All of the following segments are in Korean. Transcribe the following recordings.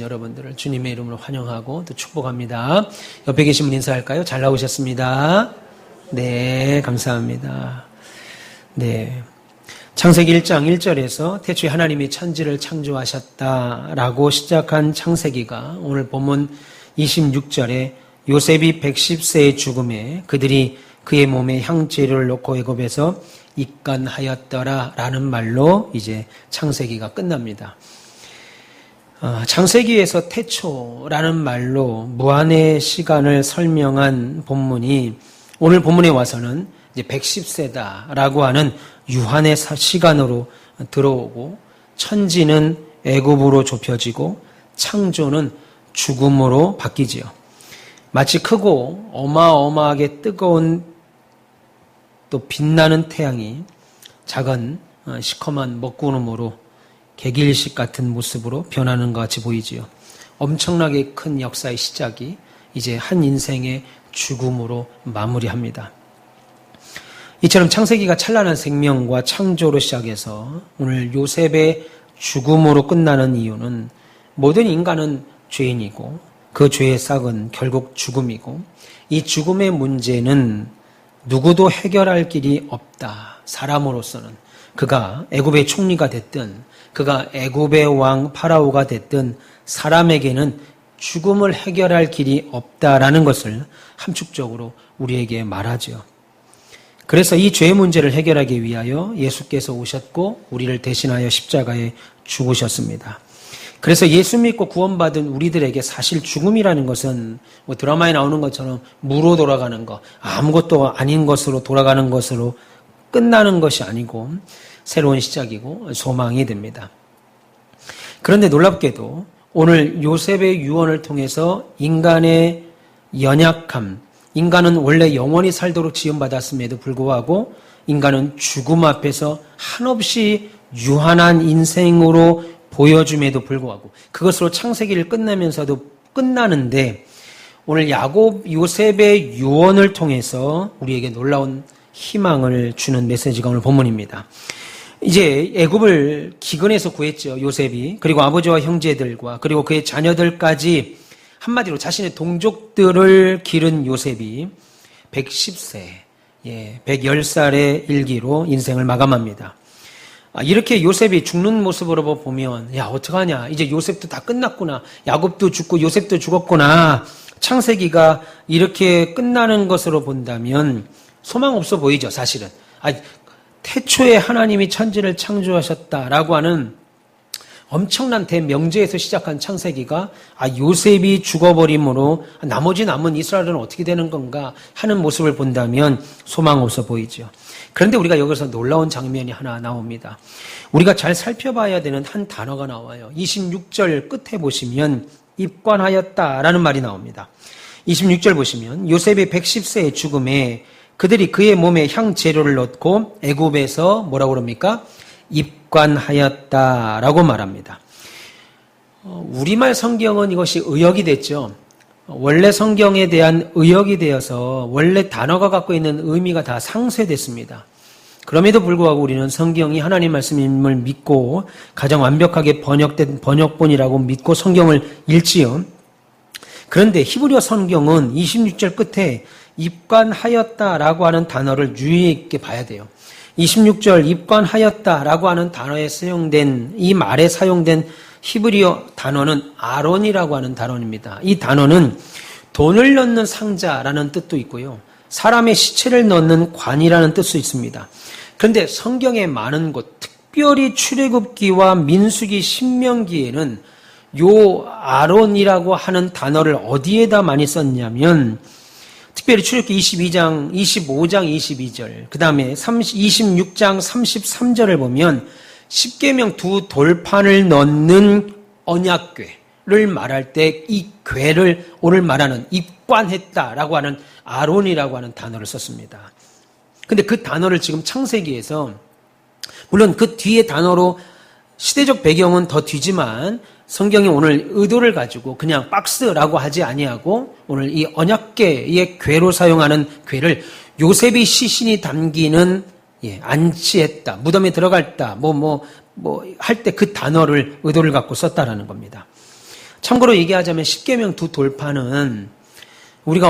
여러분들을 주님의 이름으로 환영하고 또 축복합니다. 옆에 계신 분 인사할까요? 잘 나오셨습니다. 네, 감사합니다. 네, 창세기 1장 1절에서 태초에 하나님이 천지를 창조하셨다라고 시작한 창세기가 오늘 본문 26절에 요셉이 110세의 죽음에 그들이 그의 몸에 향재료를 놓고 애굽에서 입간하였더라라는 말로 이제 창세기가 끝납니다. 창세기에서 태초라는 말로 무한의 시간을 설명한 본문이 오늘 본문에 와서는 이제 110세다라고 하는 유한의 시간으로 들어오고 천지는 애굽으로 좁혀지고 창조는 죽음으로 바뀌지요. 마치 크고 어마어마하게 뜨거운 또 빛나는 태양이 작은 시커먼 먹구름으로 개길식 같은 모습으로 변하는 것 같이 보이지요. 엄청나게 큰 역사의 시작이 이제 한 인생의 죽음으로 마무리합니다. 이처럼 창세기가 찬란한 생명과 창조로 시작해서 오늘 요셉의 죽음으로 끝나는 이유는 모든 인간은 죄인이고 그 죄의 싹은 결국 죽음이고 이 죽음의 문제는 누구도 해결할 길이 없다. 사람으로서는 그가 애굽의 총리가 됐든 그가 애굽의 왕 파라오가 됐든 사람에게는 죽음을 해결할 길이 없다라는 것을 함축적으로 우리에게 말하죠. 그래서 이 죄의 문제를 해결하기 위하여 예수께서 오셨고 우리를 대신하여 십자가에 죽으셨습니다. 그래서 예수 믿고 구원받은 우리들에게 사실 죽음이라는 것은 뭐 드라마에 나오는 것처럼 무로 돌아가는 것, 아무것도 아닌 것으로 돌아가는 것으로 끝나는 것이 아니고 새로운 시작이고 소망이 됩니다. 그런데 놀랍게도 오늘 요셉의 유언을 통해서 인간의 연약함, 인간은 원래 영원히 살도록 지음받았음에도 불구하고 인간은 죽음 앞에서 한없이 유한한 인생으로 보여줌에도 불구하고 그것으로 창세기를 끝내면서도 끝나는데 오늘 요셉의 유언을 통해서 우리에게 놀라운 희망을 주는 메시지가 오늘 본문입니다. 이제 애굽을 기근에서 구했죠, 요셉이. 그리고 아버지와 형제들과 그리고 그의 자녀들까지 한마디로 자신의 동족들을 기른 요셉이 110세, 110살의 일기로 인생을 마감합니다. 이렇게 요셉이 죽는 모습으로 보면 야 어떡하냐, 이제 요셉도 다 끝났구나, 야곱도 죽고 요셉도 죽었구나, 창세기가 이렇게 끝나는 것으로 본다면 소망 없어 보이죠, 사실은. 태초에 하나님이 천지를 창조하셨다라고 하는 엄청난 대명제에서 시작한 창세기가 요셉이 죽어버림으로 나머지 남은 이스라엘은 어떻게 되는 건가 하는 모습을 본다면 소망 없어 보이죠. 그런데 우리가 여기서 놀라운 장면이 하나 나옵니다. 우리가 잘 살펴봐야 되는 한 단어가 나와요. 26절 끝에 보시면 입관하였다라는 말이 나옵니다. 26절 보시면 요셉의 110세의 죽음에 그들이 그의 몸에 향재료를 넣고 애굽에서 뭐라고 그럽니까? 입관하였다라고 말합니다. 우리말 성경은 이것이 의역이 됐죠. 원래 성경에 대한 의역이 되어서 원래 단어가 갖고 있는 의미가 다 상쇄됐습니다. 그럼에도 불구하고 우리는 성경이 하나님 말씀임을 믿고 가장 완벽하게 번역된 번역본이라고 믿고 성경을 읽지요. 그런데 히브리어 성경은 26절 끝에 입관하였다라고 하는 단어를 유의 있게 봐야 돼요. 26절 입관하였다라고 하는 단어에 사용된, 이 말에 사용된 히브리어 단어는 아론이라고 하는 단어입니다. 이 단어는 돈을 넣는 상자라는 뜻도 있고요, 사람의 시체를 넣는 관이라는 뜻도 있습니다. 그런데 성경의 많은 곳, 특별히 출애굽기와 민수기, 신명기에는 요 아론이라고 하는 단어를 어디에다 많이 썼냐면 특별히 출애굽기 22장, 25장 22절, 그 다음에 26장 33절을 보면 십계명 두 돌판을 넣는 언약궤를 말할 때 이 궤를 오늘 말하는 입관했다라고 하는 아론이라고 하는 단어를 썼습니다. 근데 그 단어를 지금 창세기에서, 물론 그 뒤에 단어로 시대적 배경은 더 뒤지만 성경이 오늘 의도를 가지고 그냥 박스라고 하지 아니하고 오늘 이 언약궤의 궤로 사용하는 궤를 요셉이 시신이 담기는 안치했다, 무덤에 들어갔다, 할 때 그 단어를 의도를 갖고 썼다라는 겁니다. 참고로 얘기하자면 십계명 두 돌파는 우리가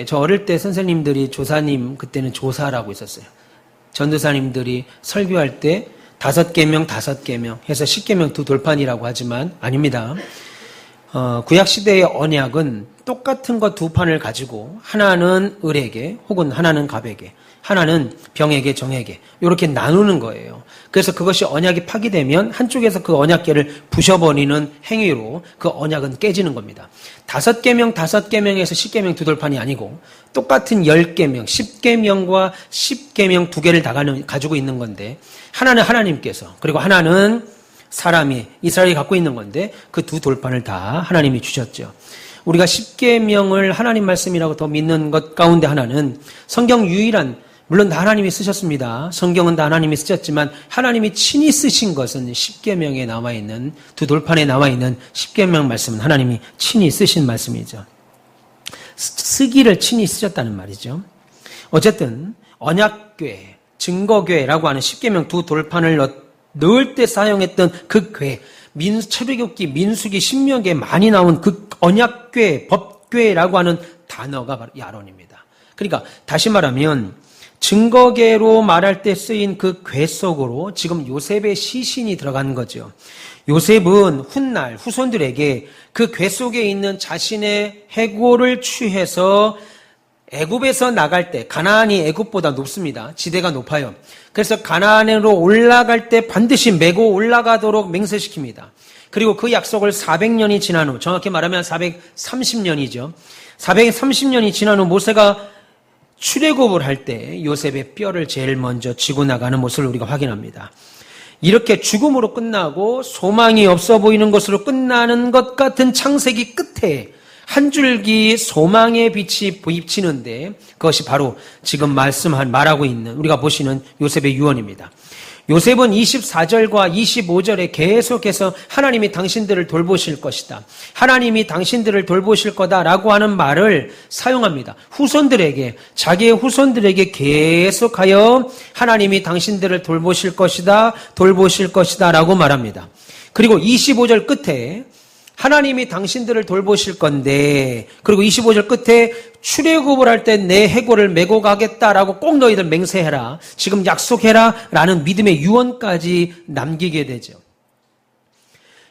저 어릴 때 선생님들이 조사님, 그때는 조사라고 있었어요. 전도사님들이 설교할 때 5계명 해서 십계명 두 돌판이라고 하지만 아닙니다. 구약시대의 언약은 똑같은 것 두 판을 가지고 하나는 을에게 혹은 하나는 갑에게, 하나는 병에게 정에게 이렇게 나누는 거예요. 그래서 그것이 언약이 파기되면 한쪽에서 그 언약궤를 부셔버리는 행위로 그 언약은 깨지는 겁니다. 5계명에서 십계명 두 돌판이 아니고 똑같은 10계명, 10계명과 10계명 두 개를 다 가지고 있는 건데 하나는 하나님께서 그리고 하나는 사람이 이스라엘이 갖고 있는 건데 그 두 돌판을 다 하나님이 주셨죠. 우리가 십계명을 하나님 말씀이라고 더 믿는 것 가운데 하나는 성경 유일한, 물론 다 하나님이 쓰셨습니다. 성경은 다 하나님이 쓰셨지만 하나님이 친히 쓰신 것은 십계명에 나와 있는, 두 돌판에 나와 있는 십계명 말씀은 하나님이 친히 쓰신 말씀이죠. 쓰기를 친히 쓰셨다는 말이죠. 어쨌든 언약궤, 증거궤라고 하는 십계명 두 돌판을 넣을 때 사용했던 그 궤, 출애굽기, 민수기, 신명기에 많이 나온 그 언약궤, 법궤라고 하는 단어가 바로 야론입니다. 그러니까 다시 말하면 증거궤로 말할 때 쓰인 그 궤 속으로 지금 요셉의 시신이 들어간 거죠. 요셉은 훗날 후손들에게 그 궤 속에 있는 자신의 해골을 취해서 애굽에서 나갈 때, 가나안이 애굽보다 높습니다. 지대가 높아요. 그래서 가나안으로 올라갈 때 반드시 메고 올라가도록 맹세시킵니다. 그리고 그 약속을 400년이 지난 후, 정확히 말하면 430년이죠. 430년이 지난 후 모세가 출애굽을 할 때 요셉의 뼈를 제일 먼저 쥐고 나가는 모습을 우리가 확인합니다. 이렇게 죽음으로 끝나고 소망이 없어 보이는 것으로 끝나는 것 같은 창세기 끝에 한 줄기 소망의 빛이 비치는데 그것이 바로 지금 말하고 있는 우리가 보시는 요셉의 유언입니다. 요셉은 24절과 25절에 계속해서 하나님이 당신들을 돌보실 것이다. 하나님이 당신들을 돌보실 거다라고 하는 말을 사용합니다. 후손들에게, 자기의 후손들에게 계속하여 하나님이 당신들을 돌보실 것이다 라고 말합니다. 그리고 25절 끝에 하나님이 당신들을 돌보실 건데, 그리고 25절 끝에 출애굽을 할 때 내 해골을 메고 가겠다라고 꼭 너희들 맹세해라, 지금 약속해라 라는 믿음의 유언까지 남기게 되죠.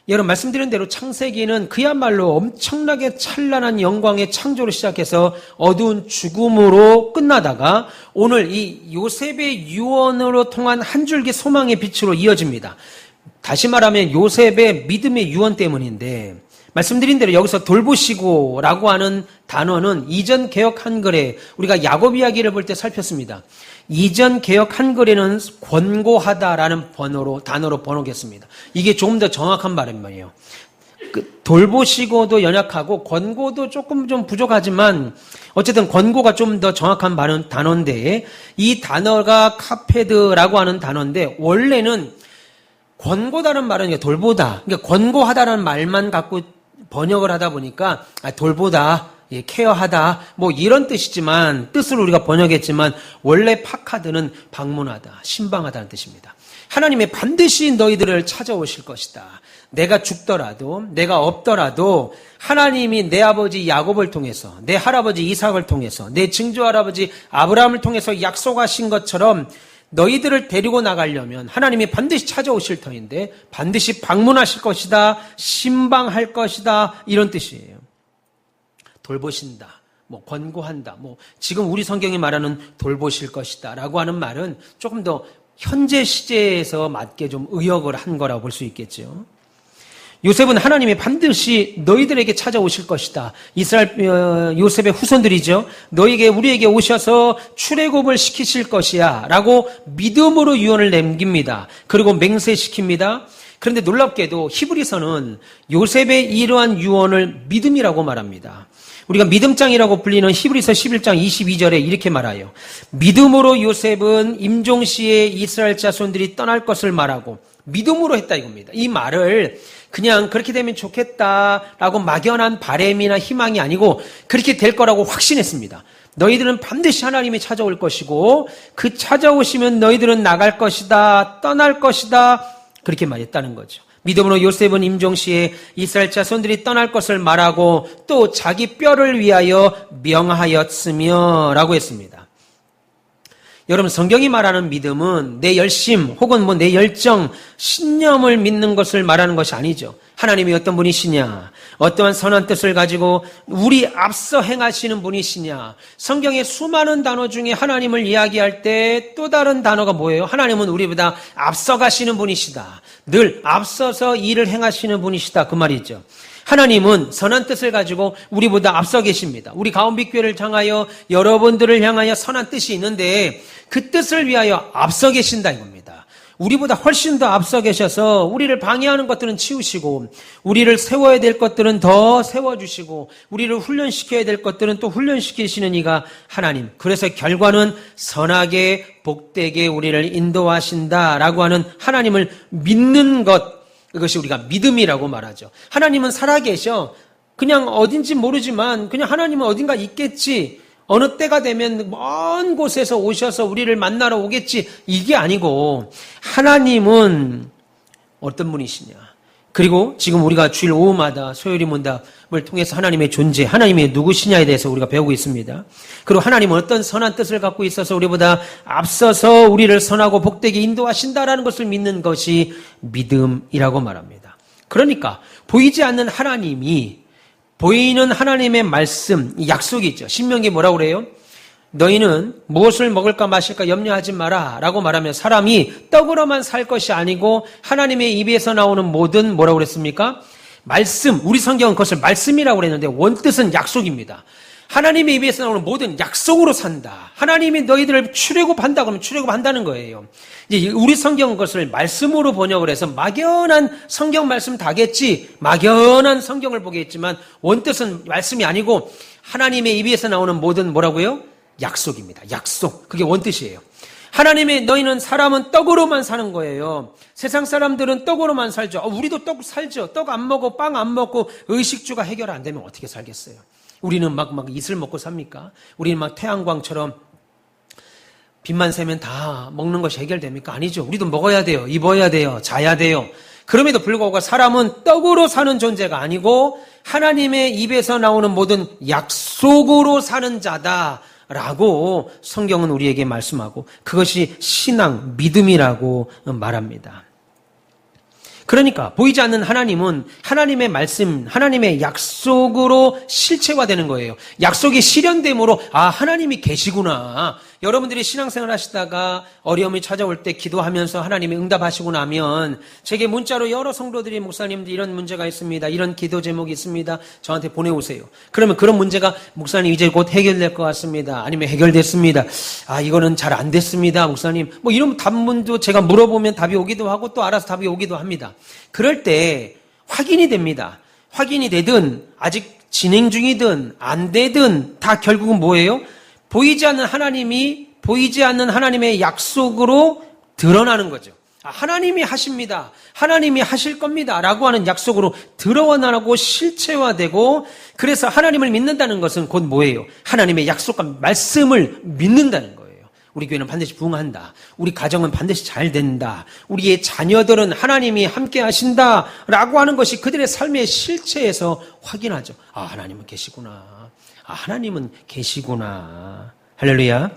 여러분, 말씀드린 대로 창세기는 그야말로 엄청나게 찬란한 영광의 창조로 시작해서 어두운 죽음으로 끝나다가 오늘 이 요셉의 유언으로 통한 한 줄기 소망의 빛으로 이어집니다. 다시 말하면 요셉의 믿음의 유언 때문인데, 말씀드린 대로 여기서 돌보시고라고 하는 단어는 이전 개역 한글에 우리가 야곱 이야기를 볼 때 살폈습니다. 이전 개역 한글에는 권고하다라는 단어로 번역했습니다. 이게 조금 더 정확한 말이에요. 돌보시고도 연약하고 권고도 조금 좀 부족하지만 어쨌든 권고가 좀 더 정확한 단어인데, 이 단어가 카페드라고 하는 단어인데 원래는 권고다는 말은 돌보다, 그러니까 권고하다라는 말만 갖고 번역을 하다 보니까 돌보다, 케어하다, 뭐 이런 뜻이지만, 뜻을 우리가 번역했지만 원래 파카드는 방문하다, 신방하다는 뜻입니다. 하나님이 반드시 너희들을 찾아오실 것이다. 내가 죽더라도, 내가 없더라도 하나님이 내 아버지 야곱을 통해서, 내 할아버지 이삭을 통해서, 내 증조할아버지 아브라함을 통해서 약속하신 것처럼 너희들을 데리고 나가려면 하나님이 반드시 찾아오실 터인데 반드시 방문하실 것이다, 신방할 것이다, 이런 뜻이에요. 돌보신다, 권고한다, 지금 우리 성경이 말하는 돌보실 것이다 라고 하는 말은 조금 더 현재 시제에서 맞게 좀 의역을 한 거라고 볼 수 있겠죠. 요셉은 하나님이 반드시 너희들에게 찾아오실 것이다. 이스라엘 요셉의 후손들이죠. 우리에게 오셔서 출애굽을 시키실 것이야 라고 믿음으로 유언을 남깁니다. 그리고 맹세시킵니다. 그런데 놀랍게도 히브리서는 요셉의 이러한 유언을 믿음이라고 말합니다. 우리가 믿음장이라고 불리는 히브리서 11장 22절에 이렇게 말해요. 믿음으로 요셉은 임종시에 이스라엘 자손들이 떠날 것을 말하고 믿음으로 했다 이겁니다. 이 말을 그냥 그렇게 되면 좋겠다라고 막연한 바람이나 희망이 아니고 그렇게 될 거라고 확신했습니다. 너희들은 반드시 하나님이 찾아올 것이고 그 찾아오시면 너희들은 나갈 것이다, 떠날 것이다, 그렇게 말했다는 거죠. 믿음으로 요셉은 임종시에 이스라엘 자손들이 떠날 것을 말하고 또 자기 뼈를 위하여 명하였으며 라고 했습니다. 여러분, 성경이 말하는 믿음은 내 열심 혹은 내 열정, 신념을 믿는 것을 말하는 것이 아니죠. 하나님이 어떤 분이시냐, 어떠한 선한 뜻을 가지고 우리 앞서 행하시는 분이시냐. 성경의 수많은 단어 중에 하나님을 이야기할 때 또 다른 단어가 뭐예요? 하나님은 우리보다 앞서 가시는 분이시다. 늘 앞서서 일을 행하시는 분이시다. 그 말이죠. 하나님은 선한 뜻을 가지고 우리보다 앞서 계십니다. 우리 가온빛교회를 향하여 여러분들을 향하여 선한 뜻이 있는데 그 뜻을 위하여 앞서 계신다 이겁니다. 우리보다 훨씬 더 앞서 계셔서 우리를 방해하는 것들은 치우시고 우리를 세워야 될 것들은 더 세워주시고 우리를 훈련시켜야 될 것들은 또 훈련시키시는 이가 하나님. 그래서 결과는 선하게 복되게 우리를 인도하신다라고 하는 하나님을 믿는 것, 그것이 우리가 믿음이라고 말하죠. 하나님은 살아계셔. 그냥 어딘지 모르지만 그냥 하나님은 어딘가 있겠지. 어느 때가 되면 먼 곳에서 오셔서 우리를 만나러 오겠지. 이게 아니고 하나님은 어떤 분이시냐. 그리고 지금 우리가 주일 오후마다 소요리 문답을 통해서 하나님의 존재, 하나님의 누구시냐에 대해서 우리가 배우고 있습니다. 그리고 하나님은 어떤 선한 뜻을 갖고 있어서 우리보다 앞서서 우리를 선하고 복되게 인도하신다라는 것을 믿는 것이 믿음이라고 말합니다. 그러니까 보이지 않는 하나님이 보이는 하나님의 말씀, 약속이 있죠. 신명기 뭐라고 그래요? 너희는 무엇을 먹을까 마실까 염려하지 마라 라고 말하면 사람이 떡으로만 살 것이 아니고 하나님의 입에서 나오는 모든 뭐라고 그랬습니까? 말씀, 우리 성경은 그것을 말씀이라고 그랬는데 원뜻은 약속입니다. 하나님의 입에서 나오는 모든 약속으로 산다. 하나님이 너희들을 출애굽한다 그러면 출애굽한다는 거예요. 이제 우리 성경은 그것을 말씀으로 번역을 해서 막연한 성경 말씀 다겠지, 막연한 성경을 보겠지만 원뜻은 말씀이 아니고 하나님의 입에서 나오는 모든 뭐라고요? 약속입니다. 약속. 그게 원뜻이에요. 하나님의 너희는 사람은 떡으로만 사는 거예요. 세상 사람들은 떡으로만 살죠. 우리도 떡 살죠. 떡 안 먹고 빵 안 먹고 의식주가 해결 안 되면 어떻게 살겠어요? 우리는 막 이슬 먹고 삽니까? 우리는 막 태양광처럼 빛만 새면 다 먹는 것이 해결됩니까? 아니죠. 우리도 먹어야 돼요. 입어야 돼요. 자야 돼요. 그럼에도 불구하고 사람은 떡으로 사는 존재가 아니고 하나님의 입에서 나오는 모든 약속으로 사는 자다라고 성경은 우리에게 말씀하고 그것이 신앙, 믿음이라고 말합니다. 그러니까 보이지 않는 하나님은 하나님의 말씀, 하나님의 약속으로 실체화되는 거예요. 약속이 실현됨으로 하나님이 계시구나. 여러분들이 신앙생활 하시다가 어려움이 찾아올 때 기도하면서 하나님이 응답하시고 나면 제게 문자로 여러 성도들이 목사님들 이런 문제가 있습니다. 이런 기도 제목이 있습니다. 저한테 보내오세요. 그러면 그런 문제가 목사님 이제 곧 해결될 것 같습니다. 아니면 해결됐습니다. 이거는 잘 안 됐습니다. 목사님. 이런 답문도 제가 물어보면 답이 오기도 하고 또 알아서 답이 오기도 합니다. 그럴 때 확인이 됩니다. 확인이 되든 아직 진행 중이든 안 되든 다 결국은 뭐예요? 보이지 않는 하나님이 보이지 않는 하나님의 약속으로 드러나는 거죠. 하나님이 하십니다. 하나님이 하실 겁니다. 라고 하는 약속으로 드러나고 실체화되고 그래서 하나님을 믿는다는 것은 곧 뭐예요? 하나님의 약속과 말씀을 믿는다는 거예요. 우리 교회는 반드시 부흥한다. 우리 가정은 반드시 잘 된다. 우리의 자녀들은 하나님이 함께 하신다. 라고 하는 것이 그들의 삶의 실체에서 확인하죠. 하나님은 계시구나. 하나님은 계시구나. 할렐루야.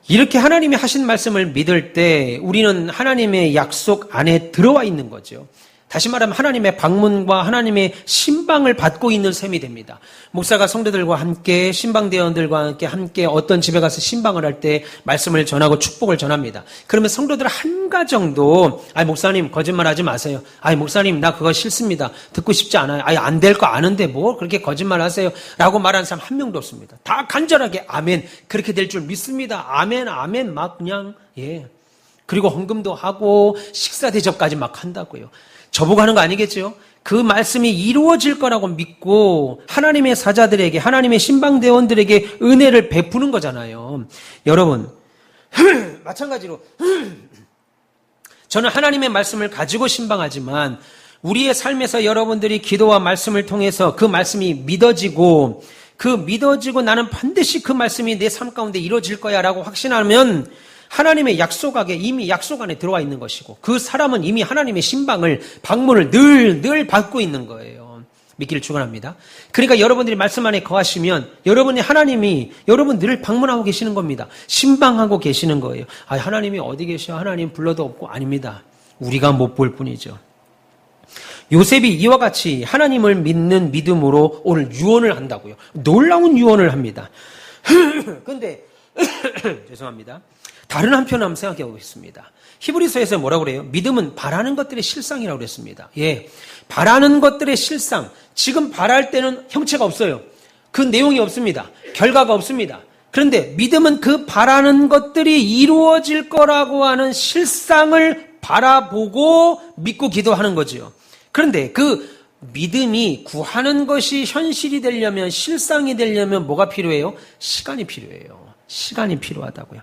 이렇게 하나님이 하신 말씀을 믿을 때 우리는 하나님의 약속 안에 들어와 있는 거죠. 다시 말하면 하나님의 방문과 하나님의 신방을 받고 있는 셈이 됩니다. 목사가 성도들과 함께 신방대원들과 함께 어떤 집에 가서 신방을 할 때 말씀을 전하고 축복을 전합니다. 그러면 성도들 한 가정도 목사님 거짓말하지 마세요. 목사님 나 그거 싫습니다. 듣고 싶지 않아요. 안 될 거 아는데 뭐 그렇게 거짓말하세요. 라고 말하는 사람 한 명도 없습니다. 다 간절하게 아멘 그렇게 될 줄 믿습니다. 아멘 아멘 막 그냥 그리고 헌금도 하고 식사 대접까지 막 한다고요. 저보고 하는 거 아니겠죠? 그 말씀이 이루어질 거라고 믿고 하나님의 사자들에게 하나님의 신방대원들에게 은혜를 베푸는 거잖아요. 여러분 마찬가지로 저는 하나님의 말씀을 가지고 신방하지만 우리의 삶에서 여러분들이 기도와 말씀을 통해서 그 말씀이 믿어지고 나는 반드시 그 말씀이 내 삶 가운데 이루어질 거야 라고 확신하면 하나님의 약속하게 이미 약속 안에 들어와 있는 것이고 그 사람은 이미 하나님의 신방을 방문을 늘 받고 있는 거예요. 믿기를 축원합니다. 그러니까 여러분들이 말씀 안에 거하시면 여러분이 하나님이 여러분 늘 방문하고 계시는 겁니다. 신방하고 계시는 거예요. 아, 하나님이 어디 계셔? 하나님 불러도 없고 아닙니다. 우리가 못 볼 뿐이죠. 요셉이 이와 같이 하나님을 믿는 믿음으로 오늘 유언을 한다고요. 놀라운 유언을 합니다. 그런데 죄송합니다. 다른 한편을 한번 생각해 보겠습니다. 히브리서에서 뭐라고 그래요? 믿음은 바라는 것들의 실상이라고 그랬습니다. 예, 바라는 것들의 실상. 지금 바랄 때는 형체가 없어요. 그 내용이 없습니다. 결과가 없습니다. 그런데 믿음은 그 바라는 것들이 이루어질 거라고 하는 실상을 바라보고 믿고 기도하는 거지요. 그런데 그 믿음이 구하는 것이 현실이 되려면, 실상이 되려면 뭐가 필요해요? 시간이 필요해요. 시간이 필요하다고요.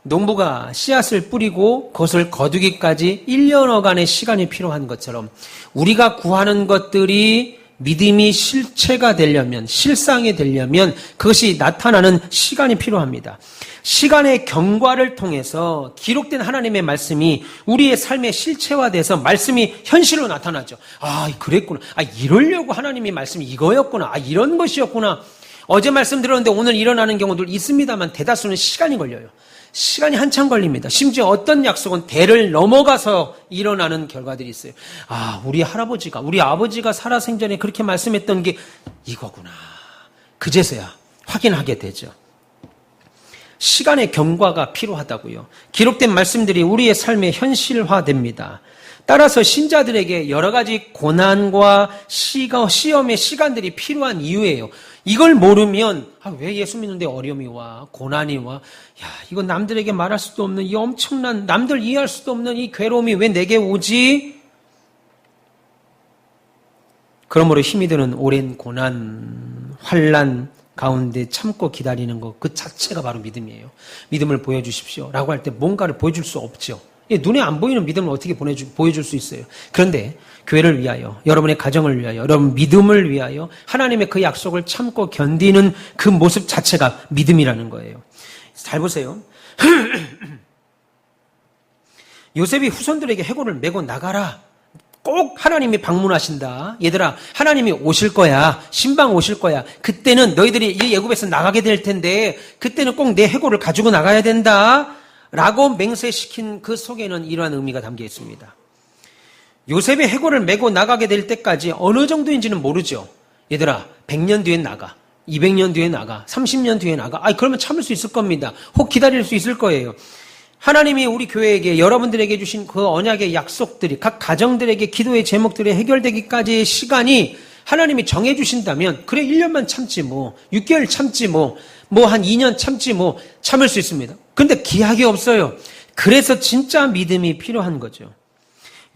농부가 씨앗을 뿌리고 그것을 거두기까지 1년여간의 시간이 필요한 것처럼 우리가 구하는 것들이 믿음이 실체가 되려면, 실상이 되려면 그것이 나타나는 시간이 필요합니다. 시간의 경과를 통해서 기록된 하나님의 말씀이 우리의 삶의 실체화돼서 말씀이 현실로 나타나죠. 아, 그랬구나. 아, 이러려고 하나님이 말씀이 이거였구나. 아, 이런 것이었구나. 어제 말씀 들었는데 오늘 일어나는 경우도 있습니다만 대다수는 시간이 걸려요. 시간이 한참 걸립니다. 심지어 어떤 약속은 대를 넘어가서 일어나는 결과들이 있어요. 아, 우리 할아버지가, 우리 아버지가 살아생전에 그렇게 말씀했던 게 이거구나. 그제서야 확인하게 되죠. 시간의 경과가 필요하다고요. 기록된 말씀들이 우리의 삶에 현실화됩니다. 따라서 신자들에게 여러 가지 고난과 시험의 시간들이 필요한 이유예요. 이걸 모르면 왜 예수 믿는데 어려움이 와, 고난이 와, 야, 이거 남들에게 말할 수도 없는 이 엄청난, 남들 이해할 수도 없는 이 괴로움이 왜 내게 오지? 그러므로 힘이 드는 오랜 고난, 환난 가운데 참고 기다리는 것, 그 자체가 바로 믿음이에요. 믿음을 보여주십시오 라고 할 때 뭔가를 보여줄 수 없죠. 눈에 안 보이는 믿음을 어떻게 보여줄 수 있어요? 그런데 교회를 위하여, 여러분의 가정을 위하여, 여러분 믿음을 위하여 하나님의 그 약속을 참고 견디는 그 모습 자체가 믿음이라는 거예요. 잘 보세요. 요셉이 후손들에게 해골을 메고 나가라. 꼭 하나님이 방문하신다. 얘들아, 하나님이 오실 거야. 신방 오실 거야. 그때는 너희들이 이 애굽에서 나가게 될 텐데 그때는 꼭 내 해골을 가지고 나가야 된다. 라고 맹세시킨 그 속에는 이러한 의미가 담겨 있습니다. 요셉의 해골을 메고 나가게 될 때까지 어느 정도인지는 모르죠. 얘들아, 100년 뒤에 나가. 200년 뒤에 나가. 30년 뒤에 나가. 그러면 참을 수 있을 겁니다. 혹 기다릴 수 있을 거예요. 하나님이 우리 교회에게, 여러분들에게 주신 그 언약의 약속들이 각 가정들에게 기도의 제목들이 해결되기까지의 시간이 하나님이 정해주신다면 그래 1년만 참지 뭐, 6개월 참지 뭐 한 2년 참지 뭐 참을 수 있습니다. 그런데 기약이 없어요. 그래서 진짜 믿음이 필요한 거죠.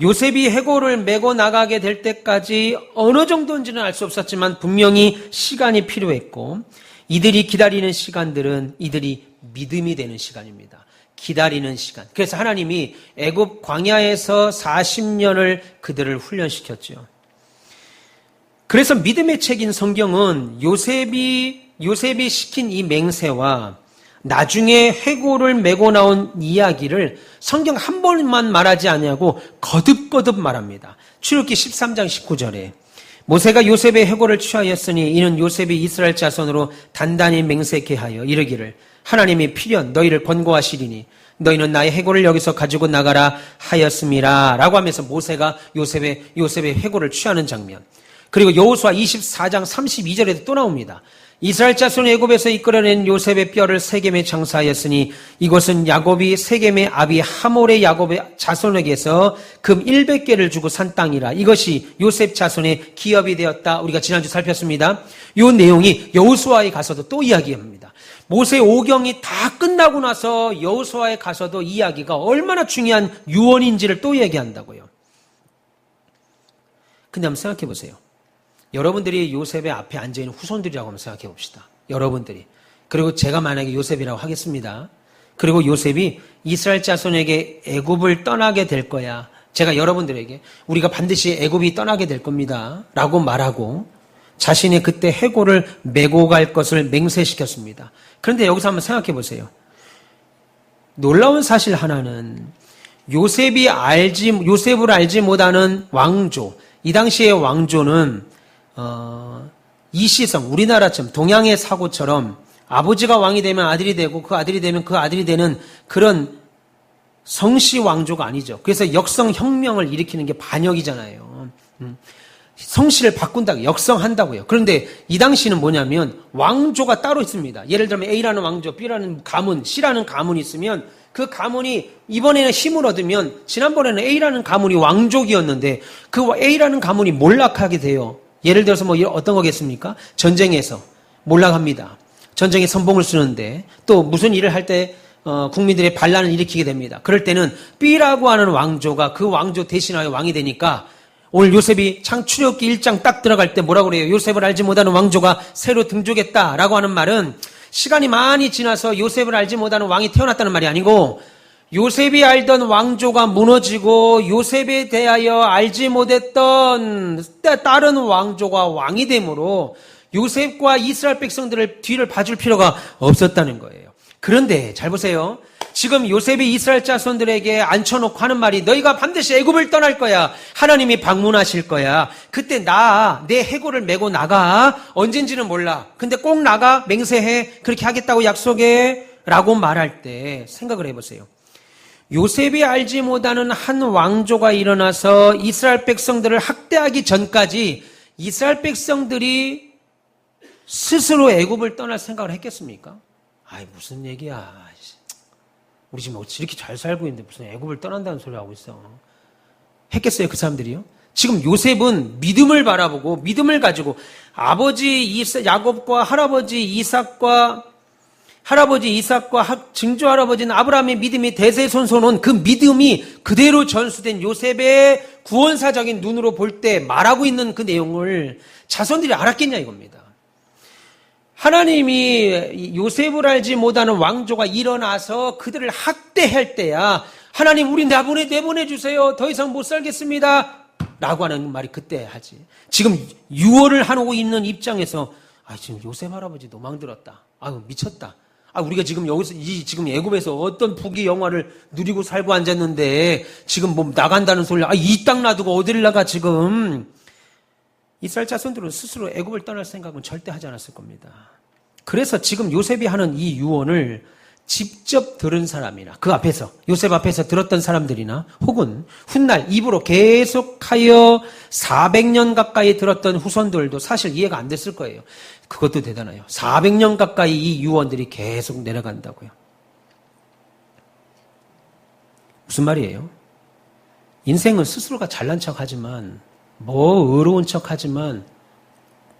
요셉이 해골을 메고 나가게 될 때까지 어느 정도인지는 알 수 없었지만 분명히 시간이 필요했고 이들이 기다리는 시간들은 이들이 믿음이 되는 시간입니다. 기다리는 시간. 그래서 하나님이 애굽 광야에서 40년을 그들을 훈련시켰죠. 그래서 믿음의 책인 성경은 요셉이 시킨 이 맹세와 나중에 해골을 메고 나온 이야기를 성경 한 번만 말하지 아니하고 거듭거듭 말합니다. 출애굽기 13장 19절에 모세가 요셉의 해골을 취하였으니 이는 요셉이 이스라엘 자손으로 단단히 맹세케 하여 이르기를 하나님이 필연 너희를 권고하시리니 너희는 나의 해골을 여기서 가지고 나가라 하였음이라 라고 하면서 모세가 요셉의 해골을 취하는 장면. 그리고 여호수아 24장 32절에도 또 나옵니다. 이스라엘 자손 애굽에서 이끌어낸 요셉의 뼈를 세겜에 장사하였으니 이곳은 야곱이 세겜의 아비 하몰의 야곱의 자손에게서 금 100개를 주고 산 땅이라. 이것이 요셉 자손의 기업이 되었다. 우리가 지난주 살폈습니다. 이 내용이 여호수아에 가서도 또 이야기합니다. 모세 오경이 다 끝나고 나서 여호수아에 가서도 이야기가 얼마나 중요한 유언인지를 또 얘기한다고요. 근데 한번 생각해 보세요. 여러분들이 요셉의 앞에 앉아있는 후손들이라고 한번 생각해 봅시다. 여러분들이. 그리고 제가 만약에 요셉이라고 하겠습니다. 그리고 요셉이 이스라엘 자손에게 애굽을 떠나게 될 거야. 제가 여러분들에게 우리가 반드시 애굽이 떠나게 될 겁니다. 라고 말하고 자신의 그때 해골을 메고 갈 것을 맹세시켰습니다. 그런데 여기서 한번 생각해 보세요. 놀라운 사실 하나는 요셉을 알지 못하는 왕조, 이 당시의 왕조는 이시성, 우리나라처럼 동양의 사고처럼 아버지가 왕이 되면 아들이 되고 그 아들이 되면 그 아들이 되는 그런 성씨 왕조가 아니죠. 그래서 역성혁명을 일으키는 게 반역이잖아요. 성씨를 바꾼다고, 역성한다고요. 그런데 이 당시는 뭐냐면 왕조가 따로 있습니다. 예를 들면 A라는 왕조, B라는 가문, C라는 가문이 있으면 그 가문이 이번에는 힘을 얻으면 지난번에는 A라는 가문이 왕족이었는데 그 A라는 가문이 몰락하게 돼요. 예를 들어서 뭐 어떤 거겠습니까? 전쟁에서 몰락합니다. 전쟁에 선봉을 쓰는데 또 무슨 일을 할 때 국민들의 반란을 일으키게 됩니다. 그럴 때는 B라고 하는 왕조가 그 왕조 대신하여 왕이 되니까 오늘 요셉이 창출애굽기 1장 딱 들어갈 때 뭐라고 그래요? 요셉을 알지 못하는 왕조가 새로 등족했다라고 하는 말은 시간이 많이 지나서 요셉을 알지 못하는 왕이 태어났다는 말이 아니고 요셉이 알던 왕조가 무너지고 요셉에 대하여 알지 못했던 다른 왕조가 왕이 되므로 요셉과 이스라엘 백성들을 뒤를 봐줄 필요가 없었다는 거예요. 그런데 잘 보세요. 지금 요셉이 이스라엘 자손들에게 앉혀놓고 하는 말이 너희가 반드시 애굽을 떠날 거야. 하나님이 방문하실 거야. 그때 내 해골을 메고 나가. 언젠지는 몰라. 근데 꼭 나가. 맹세해. 그렇게 하겠다고 약속해. 라고 말할 때 생각을 해보세요. 요셉이 알지 못하는 한 왕조가 일어나서 이스라엘 백성들을 학대하기 전까지 이스라엘 백성들이 스스로 애굽을 떠날 생각을 했겠습니까? 아이 무슨 얘기야. 우리 지금 이렇게 잘 살고 있는데 무슨 애굽을 떠난다는 소리 하고 있어. 했겠어요 그 사람들이요? 지금 요셉은 믿음을 바라보고 믿음을 가지고 아버지 야곱과 할아버지 이삭과 증조 할아버지는 아브라함의 믿음이 대세손손온 그 믿음이 그대로 전수된 요셉의 구원사적인 눈으로 볼 때 말하고 있는 그 내용을 자손들이 알았겠냐 이겁니다. 하나님이 요셉을 알지 못하는 왕조가 일어나서 그들을 학대할 때야 하나님 우리 내보내주세요. 더 이상 못 살겠습니다. 라고 하는 말이 그때 하지. 지금 유언을 하고 있는 입장에서 지금 요셉 할아버지 도망들었다. 아유 미쳤다. 우리가 지금 여기서 지금 애굽에서 어떤 부귀 영화를 누리고 살고 앉았는데 지금 뭐 나간다는 소리. 이 땅 놔두고 어디를 나가 지금. 이스라엘 자손들은 스스로 애굽을 떠날 생각은 절대 하지 않았을 겁니다. 그래서 지금 요셉이 하는 이 유언을 직접 들은 사람이나 그 앞에서 요셉 앞에서 들었던 사람들이나 혹은 훗날 입으로 계속하여 400년 가까이 들었던 후손들도 사실 이해가 안 됐을 거예요. 그것도 대단해요. 400년 가까이 이 유언들이 계속 내려간다고요. 무슨 말이에요? 인생은 스스로가 잘난 척하지만 의로운 척하지만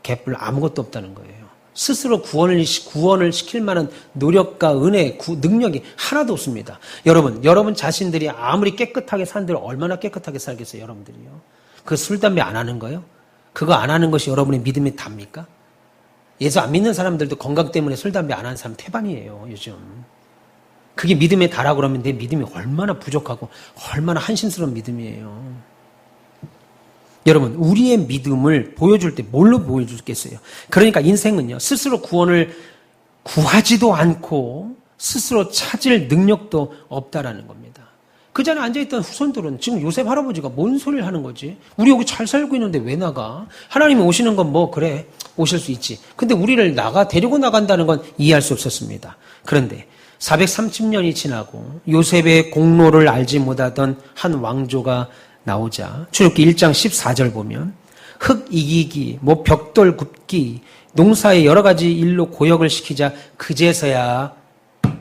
개뿔 아무것도 없다는 거예요. 스스로 구원을 시킬 만한 노력과 은혜, 능력이 하나도 없습니다. 여러분 자신들이 아무리 깨끗하게 산들 얼마나 깨끗하게 살겠어요, 여러분들이요? 그 술, 담배 안 하는 거요? 그거 안 하는 것이 여러분의 믿음의 답니까? 예수 안 믿는 사람들도 건강 때문에 술, 담배 안 하는 사람 태반이에요, 요즘. 그게 믿음의 다라고 그러면 내 믿음이 얼마나 부족하고 얼마나 한심스러운 믿음이에요. 여러분, 우리의 믿음을 보여줄 때 뭘로 보여주겠어요? 그러니까 인생은요, 스스로 구원을 구하지도 않고 스스로 찾을 능력도 없다라는 겁니다. 그 전에 앉아있던 후손들은 지금 요셉 할아버지가 뭔 소리를 하는 거지? 우리 여기 잘 살고 있는데 왜 나가? 하나님이 오시는 건 그래, 오실 수 있지. 근데 우리를 데리고 나간다는 건 이해할 수 없었습니다. 그런데 430년이 지나고 요셉의 공로를 알지 못하던 한 왕조가 나오자 출애굽기 1장 14절 보면 흙 이기기, 벽돌 굽기, 농사의 여러 가지 일로 고역을 시키자 그제서야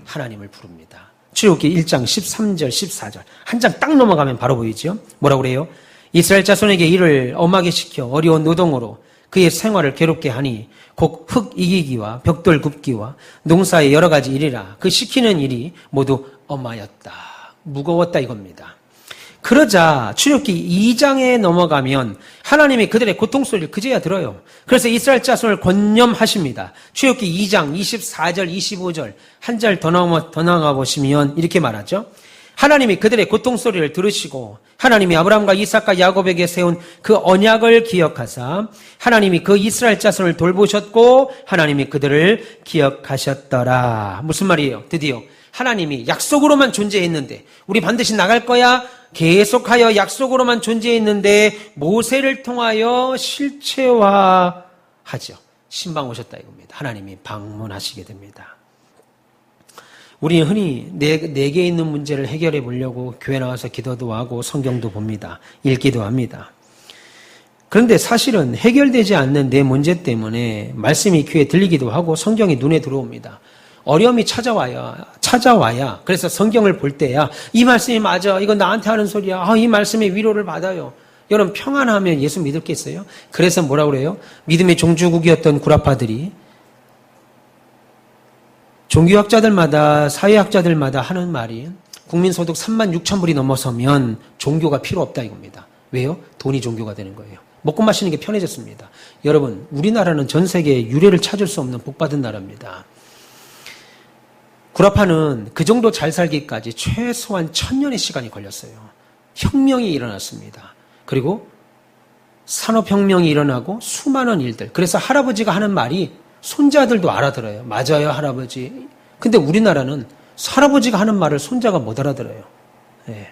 하나님을 부릅니다. 출애굽기 1장 13절 14절 한 장 딱 넘어가면 바로 보이죠. 뭐라고 그래요? 이스라엘 자손에게 일을 엄하게 시켜 어려운 노동으로 그의 생활을 괴롭게 하니 곧 흙 이기기와 벽돌 굽기와 농사의 여러 가지 일이라 그 시키는 일이 모두 엄하였다. 무거웠다 이겁니다. 그러자 출애굽기 2장에 넘어가면 하나님이 그들의 고통소리를 그제야 들어요. 그래서 이스라엘 자손을 권념하십니다. 출애굽기 2장 24절 25절 한 절 더 나가 보시면 이렇게 말하죠. 하나님이 그들의 고통소리를 들으시고 하나님이 아브라함과 이삭과 야곱에게 세운 그 언약을 기억하사 하나님이 그 이스라엘 자손을 돌보셨고 하나님이 그들을 기억하셨더라. 무슨 말이에요? 드디어 하나님이 약속으로만 존재했는데 우리 반드시 나갈 거야 계속하여 약속으로만 존재했는데 모세를 통하여 실체화하죠. 신방 오셨다 이겁니다. 하나님이 방문하시게 됩니다. 우리는 흔히 내게 있는 문제를 해결해 보려고 교회 나와서 기도도 하고 성경도 봅니다. 읽기도 합니다. 그런데 사실은 해결되지 않는 내 문제 때문에 말씀이 귀에 들리기도 하고 성경이 눈에 들어옵니다. 어려움이 찾아와야 그래서 성경을 볼 때야 이 말씀이 맞아 이건 나한테 하는 소리야 이 말씀의 위로를 받아요. 여러분 평안하면 예수 믿을겠어요? 그래서 뭐라고 그래요? 믿음의 종주국이었던 구라파들이 종교학자들마다 사회학자들마다 하는 말이 국민소득 3만 6천 불이 넘어서면 종교가 필요 없다 이겁니다. 왜요? 돈이 종교가 되는 거예요. 먹고 마시는 게 편해졌습니다. 여러분 우리나라는 전 세계에 유례를 찾을 수 없는 복받은 나라입니다. 구라파는 그 정도 잘 살기까지 최소한 1000년의 시간이 걸렸어요. 혁명이 일어났습니다. 그리고 산업혁명이 일어나고 수많은 일들. 그래서 할아버지가 하는 말이 손자들도 알아들어요. 맞아요, 할아버지. 근데 우리나라는 할아버지가 하는 말을 손자가 못 알아들어요. 예.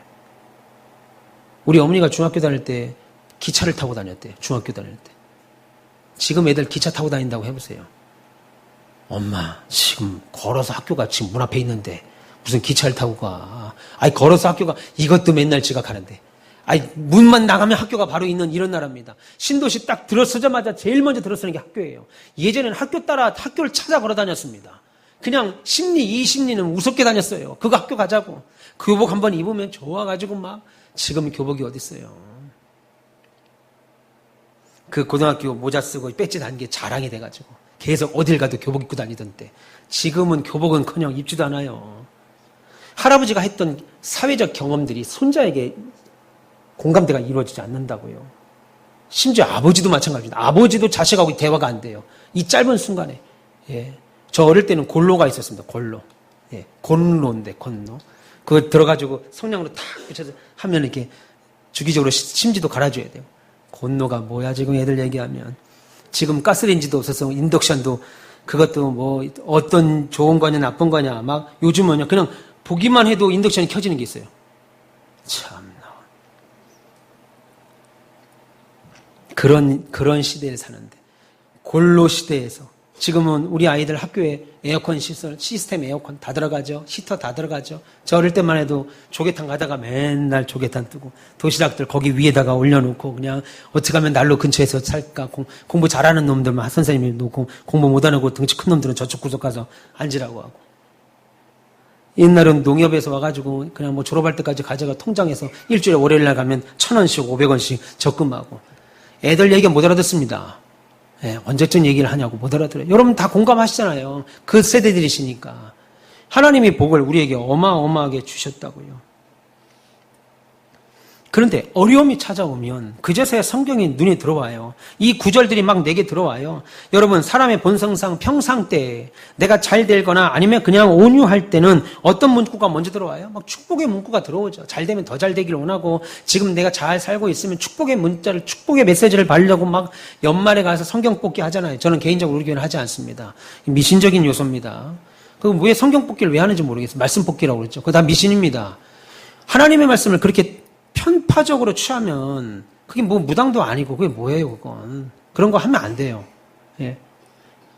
우리 어머니가 중학교 다닐 때 기차를 타고 다녔대요. 중학교 다닐 때. 지금 애들 기차 타고 다닌다고 해보세요. 엄마, 지금 걸어서 학교가 지금 문 앞에 있는데 무슨 기차를 타고 가. 아니, 걸어서 학교가 이것도 맨날 지각하는데. 아니, 문만 나가면 학교가 바로 있는 이런 나라입니다. 신도시 딱 들어서자마자 제일 먼저 들어서는 게 학교예요. 예전에는 학교 따라 학교를 찾아 걸어 다녔습니다. 그냥 심리, 이 심리는 우습게 다녔어요. 그거 학교 가자고. 교복 한번 입으면 좋아가지고 막 지금 교복이 어디 있어요. 그 고등학교 모자 쓰고 배지 단 게 자랑이 돼가지고 계속 어딜 가도 교복 입고 다니던 때 지금은 교복은커녕 입지도 않아요. 할아버지가 했던 사회적 경험들이 손자에게 공감대가 이루어지지 않는다고요. 심지어 아버지도 마찬가지입니다. 아버지도 자식하고 대화가 안 돼요. 이 짧은 순간에. 예. 저 어릴 때는 골로가 있었습니다. 골로. 예. 곤로인데 곤로. 그거 들어가지고 성냥으로 탁 붙여서 하면 이렇게 주기적으로 심지도 갈아줘야 돼요. 곤로가 뭐야 지금 애들 얘기하면. 지금 가스레인지도 없어서 인덕션도 그것도 뭐 어떤 좋은 거냐 나쁜 거냐 막 요즘은요 그냥 보기만 해도 인덕션이 켜지는 게 있어요. 참나. 그런 시대에 사는데 골로 시대에서 지금은 우리 아이들 학교에 에어컨 시스템 에어컨 다 들어가죠. 히터 다 들어가죠. 저 어릴 때만 해도 조개탕 가다가 맨날 조개탕 뜨고 도시락들 거기 위에다가 올려놓고 그냥 어떻게 하면 난로 근처에서 살까 공부 잘하는 놈들만 선생님이 놓고 공부 못하고 덩치 큰 놈들은 저쪽 구석 가서 앉으라고 하고 옛날은 농협에서 와가지고 그냥 뭐 졸업할 때까지 가져가 통장에서 일주일에 월요일날 가면 1000원씩 500원씩 적금하고 애들 얘기 못 알아듣습니다. 예, 언제쯤 얘기를 하냐고 못 알아들어요. 여러분 다 공감하시잖아요. 그 세대들이시니까. 하나님이 복을 우리에게 어마어마하게 주셨다고요. 그런데 어려움이 찾아오면 그제서야 성경이 눈에 들어와요. 이 구절들이 막 내게 들어와요. 여러분 사람의 본성상 평상 때 내가 잘 되거나 아니면 그냥 온유할 때는 어떤 문구가 먼저 들어와요? 막 축복의 문구가 들어오죠. 잘 되면 더 잘 되기를 원하고 지금 내가 잘 살고 있으면 축복의 문자를 축복의 메시지를 받으려고 막 연말에 가서 성경 뽑기 하잖아요. 저는 개인적으로 우리 교회는 하지 않습니다. 미신적인 요소입니다. 그 왜 성경 뽑기를 왜 하는지 모르겠어요. 말씀 뽑기라고 그랬죠. 그거 다 미신입니다. 하나님의 말씀을 그렇게 편파적으로 취하면 그게 뭐 무당도 아니고 그게 뭐예요 그건. 그런 거 하면 안 돼요. 예.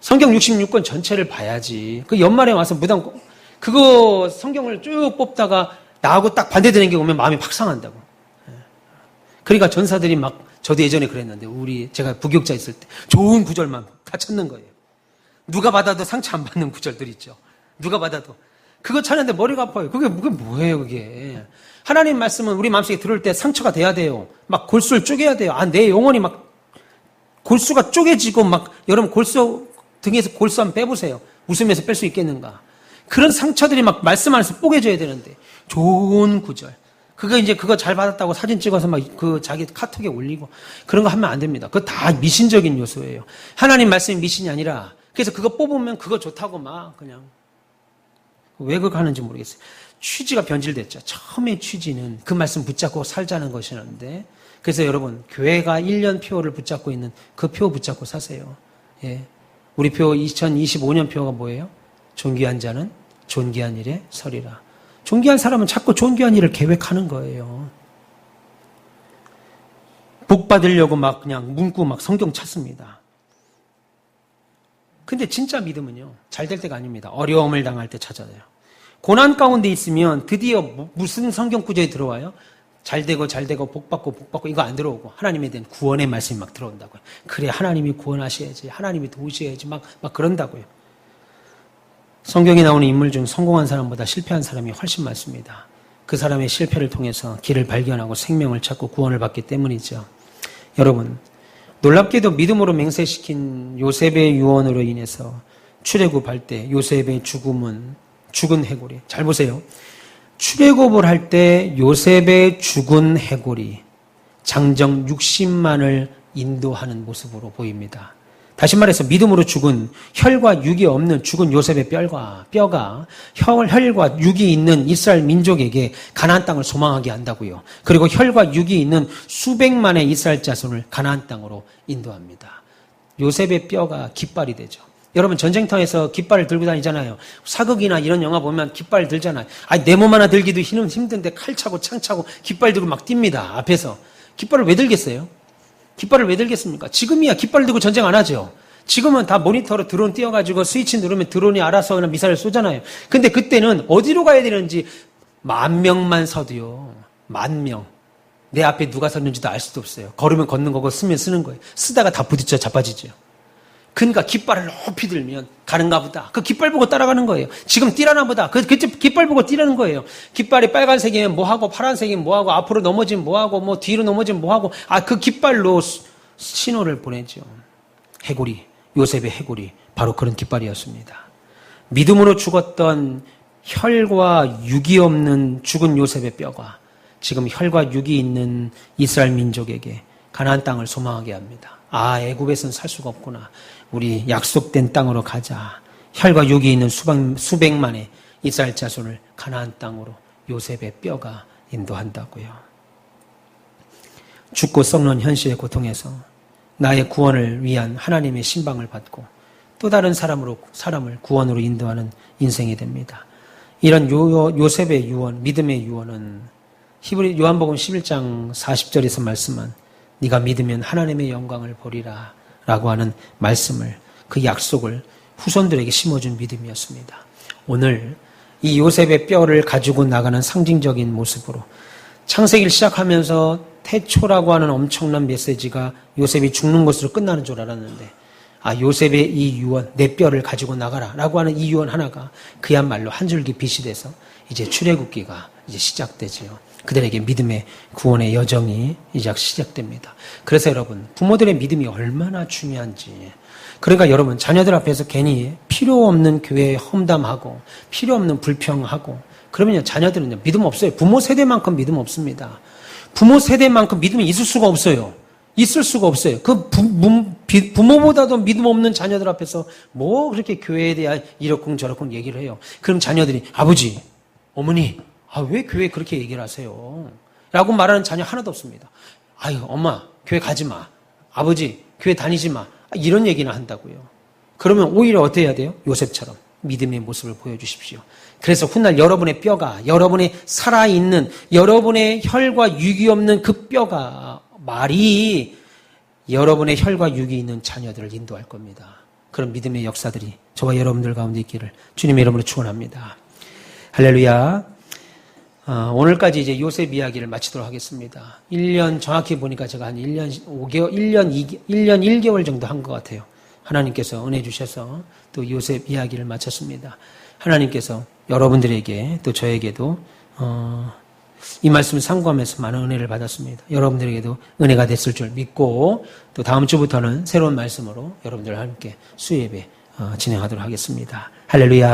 성경 66권 전체를 봐야지. 그 연말에 와서 무당 그거 성경을 쭉 뽑다가 나하고 딱 반대되는 게 오면 마음이 확 상한다고. 예. 그러니까 전사들이 막 저도 예전에 그랬는데 제가 부교육자 있을 때 좋은 구절만 다 찾는 거예요. 누가 받아도 상처 안 받는 구절들 있죠. 누가 받아도 그거 찾는데 머리가 아파요. 그게 뭐예요 그게. 하나님 말씀은 우리 마음속에 들을 때 상처가 돼야 돼요. 막 골수를 쪼개야 돼요. 내 영혼이 막 골수가 쪼개지고 막 여러분 골수 등에서 골수 한번 빼보세요. 웃으면서 뺄 수 있겠는가. 그런 상처들이 막 말씀 안에서 뽀개져야 되는데 좋은 구절. 그거 잘 받았다고 사진 찍어서 막 자기 카톡에 올리고 그런 거 하면 안 됩니다. 그거 다 미신적인 요소예요. 하나님 말씀이 미신이 아니라 그래서 그거 뽑으면 그거 좋다고 막 그냥 왜 그거 하는지 모르겠어요. 취지가 변질됐죠. 처음에 취지는 그 말씀 붙잡고 살자는 것이었는데 그래서 여러분 교회가 1년 표를 붙잡고 있는 그 표 붙잡고 사세요. 예. 우리 표 2025년 표가 뭐예요? 존귀한 자는 존귀한 일에 서리라. 존귀한 사람은 자꾸 존귀한 일을 계획하는 거예요. 복 받으려고 막 그냥 문구 막 성경 찾습니다. 근데 진짜 믿음은요, 잘 될 때가 아닙니다. 어려움을 당할 때 찾아요. 고난 가운데 있으면 드디어 무슨 성경 구절이 들어와요? 잘 되고 복 받고 이거 안 들어오고 하나님에 대한 구원의 말씀이 막 들어온다고요. 그래, 하나님이 구원하셔야지, 하나님이 도우셔야지 막 그런다고요. 성경에 나오는 인물 중 성공한 사람보다 실패한 사람이 훨씬 많습니다. 그 사람의 실패를 통해서 길을 발견하고 생명을 찾고 구원을 받기 때문이죠. 여러분, 놀랍게도 믿음으로 맹세시킨 요셉의 유언으로 인해서 출애굽할 때 요셉의 죽은 해골이, 잘 보세요. 출애굽을 할 때 요셉의 죽은 해골이 장정 60만을 인도하는 모습으로 보입니다. 다시 말해서 믿음으로 죽은, 혈과 육이 없는 죽은 요셉의 뼈가 혈과 육이 있는 이스라엘 민족에게 가나안 땅을 소망하게 한다고요. 그리고 혈과 육이 있는 수백만의 이스라엘 자손을 가나안 땅으로 인도합니다. 요셉의 뼈가 깃발이 되죠. 여러분, 전쟁터에서 깃발을 들고 다니잖아요. 사극이나 이런 영화 보면 깃발 들잖아요. 내 몸 하나 들기도 힘든데 칼 차고 창 차고 깃발 들고 막 뜁니다. 앞에서. 깃발을 왜 들겠어요? 깃발을 왜 들겠습니까? 지금이야 깃발 들고 전쟁 안 하죠. 지금은 다 모니터로 드론 띄워가지고 스위치 누르면 드론이 알아서 그냥 미사일을 쏘잖아요. 근데 그때는 어디로 가야 되는지 10,000명만 서도요. 10,000명. 내 앞에 누가 섰는지도 알 수도 없어요. 걸으면 걷는 거고 쓰면 쓰는 거예요. 쓰다가 다 부딪혀 자빠지죠. 그러니까 깃발을 높이 들면 가는가 보다. 그 깃발 보고 따라가는 거예요. 지금 뛰라나 보다. 그 깃발 보고 뛰라는 거예요. 깃발이 빨간색이면 뭐하고 파란색이면 뭐하고 앞으로 넘어지면 뭐하고 뭐 뒤로 넘어지면 뭐하고 그 깃발로 신호를 보내죠. 해골이, 요셉의 해골이 바로 그런 깃발이었습니다. 믿음으로 죽었던 혈과 육이 없는 죽은 요셉의 뼈가 지금 혈과 육이 있는 이스라엘 민족에게 가나안 땅을 소망하게 합니다. 애굽에서는 살 수가 없구나. 우리 약속된 땅으로 가자. 혈과 육이 있는 수백만의 이스라엘 자손을 가나안 땅으로 요셉의 뼈가 인도한다고요. 죽고 썩는 현실의 고통에서 나의 구원을 위한 하나님의 신방을 받고 또 다른 사람을 구원으로 인도하는 인생이 됩니다. 이런 요셉의 유언, 믿음의 유언은 요한복음 11장 40절에서 말씀한 네가 믿으면 하나님의 영광을 보리라 라고 하는 말씀을, 그 약속을 후손들에게 심어준 믿음이었습니다. 오늘 이 요셉의 뼈를 가지고 나가는 상징적인 모습으로 창세기를 시작하면서 태초라고 하는 엄청난 메시지가 요셉이 죽는 것으로 끝나는 줄 알았는데 요셉의 이 유언, 내 뼈를 가지고 나가라 라고 하는 이 유언 하나가 그야말로 한 줄기 빛이 돼서 이제 출애굽기가 이제 시작되지요. 그들에게 믿음의 구원의 여정이 이제 시작됩니다. 그래서 여러분, 부모들의 믿음이 얼마나 중요한지. 그러니까 여러분, 자녀들 앞에서 괜히 필요 없는 교회에 험담하고 필요 없는 불평하고 그러면 자녀들은 믿음 없어요. 부모 세대만큼 믿음 없습니다. 부모 세대만큼 믿음이 있을 수가 없어요. 있을 수가 없어요. 그 부모보다도 믿음 없는 자녀들 앞에서 뭐 그렇게 교회에 대한 이러쿵저러쿵 얘기를 해요. 그럼 자녀들이 아버지, 어머니, 왜 교회에 그렇게 얘기를 하세요? 라고 말하는 자녀 하나도 없습니다. 엄마, 교회 가지 마. 아버지, 교회 다니지 마. 이런 얘기나 한다고요. 그러면 오히려 어떻게 해야 돼요? 요셉처럼 믿음의 모습을 보여주십시오. 그래서 훗날 여러분의 뼈가, 여러분의 살아있는, 여러분의 혈과 육이 없는 그 뼈가, 말이 여러분의 혈과 육이 있는 자녀들을 인도할 겁니다. 그런 믿음의 역사들이 저와 여러분들 가운데 있기를 주님의 이름으로 축원합니다. 할렐루야. 오늘까지 이제 요셉 이야기를 마치도록 하겠습니다. 1년, 정확히 보니까 제가 한 1년 1개월 정도 한 것 같아요. 하나님께서 은혜 주셔서 또 요셉 이야기를 마쳤습니다. 하나님께서 여러분들에게 또 저에게도 이 말씀을 상고하면서 많은 은혜를 받았습니다. 여러분들에게도 은혜가 됐을 줄 믿고 또 다음 주부터는 새로운 말씀으로 여러분들과 함께 수요예배 진행하도록 하겠습니다. 할렐루야.